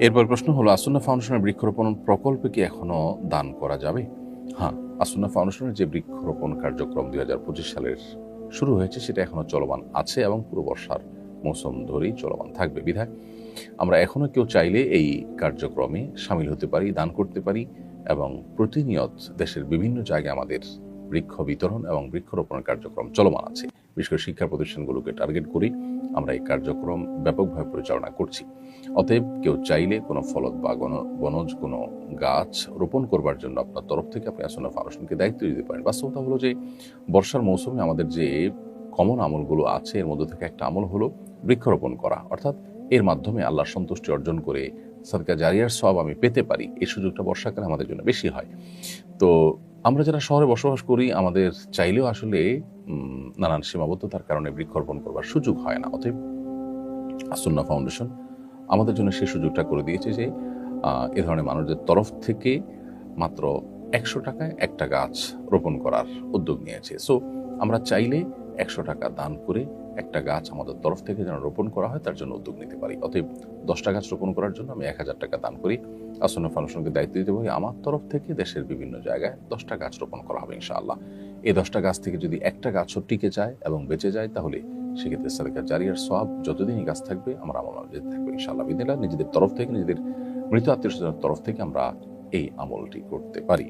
এরপর প্রশ্ন হলো, আসন্না ফাউন্ডেশনের বৃক্ষরোপণ প্রকল্পে কি এখনো দান করা যাবে? হ্যাঁ, আসন্না ফাউন্ডেশনের যে বৃক্ষরোপণ কার্যক্রম 2025 সালের শুরু হয়েছে সেটা এখনো চলমান আছে এবং পুরো বর্ষার মৌসুম ধরেই চলমান থাকবে। বিধায় আমরা এখনো কেউ চাইলে এই কার্যক্রমে সামিল হতে পারি, দান করতে পারি এবং প্রতিনিয়ত দেশের বিভিন্ন জায়গায় আমাদের বৃক্ষ বিতরণ এবং বৃক্ষরোপণের কার্যক্রম চলমান আছে। বিশেষ করে শিক্ষা প্রতিষ্ঠানগুলোকে টার্গেট করি আমরা এই কার্যক্রম ব্যাপকভাবে পরিচালনা করছি। অতএব কেউ চাইলে কোনো ফলদ বা বনজ কোনো গাছ রোপণ করবার জন্য আপনার তরফ থেকে আপনি আসন্না ফাউন্ডেশনকে দায়িত্ব দিতে পারেন। বাস্তবতা হলো যে বর্ষার মৌসুমে আমাদের যে কমন আমলগুলো আছে এর মধ্যে থেকে একটা আমল হলো বৃক্ষরোপণ করা, অর্থাৎ এর মাধ্যমে আল্লাহর সন্তুষ্টি অর্জন করে সাদকা জারিয়ার সওয়াব আমি পেতে পারি, এই সুযোগটা বর্ষাকালে আমাদের জন্য বেশি হয়। তো আমরা যারা শহরে বসবাস করি আমাদের চাইলেও আসলে নানান সীমাবদ্ধতার কারণে বৃক্ষরোপণ করবার সুযোগ হয় না। অতএব আসন্না ফাউন্ডেশন আমাদের জন্য সেই সুযোগটা করে দিয়েছে যে এ ধরনের মানুষদের তরফ থেকে মাত্র 100 টাকায় একটা গাছ রোপণ করার উদ্যোগ নিয়েছে। সো আমরা চাইলে 100 টাকা দান করে একটা গাছ আমাদের তরফ থেকে যেন রোপণ করা হয় তার জন্য উদ্যোগ নিতে পারি। অতএব 10টা গাছ রোপণ করার জন্য আমি 1000 টাকা দান করি, আসন্না ফাউন্ডেশনকে দায়িত্ব দিতে পারি আমার তরফ থেকে দেশের বিভিন্ন জায়গায় 10টা গাছ রোপণ করা হবে ইনশাআল্লাহ। এই 10টা গাছ থেকে যদি একটা গাছও টিকে যায় এবং বেঁচে যায় তাহলে সেক্ষেত্রে সাদকা জারিয়ার সওয়াব যতদিনই গাছ থাকবে আমরা আমল যেতে থাকবে ইনশাআল্লাহ বিদিনিল্লাহ। নিজেদের তরফ থেকে, নিজেদের মৃত আত্মীয় স্বজনের তরফ থেকে আমরা এই আমলটি করতে পারি।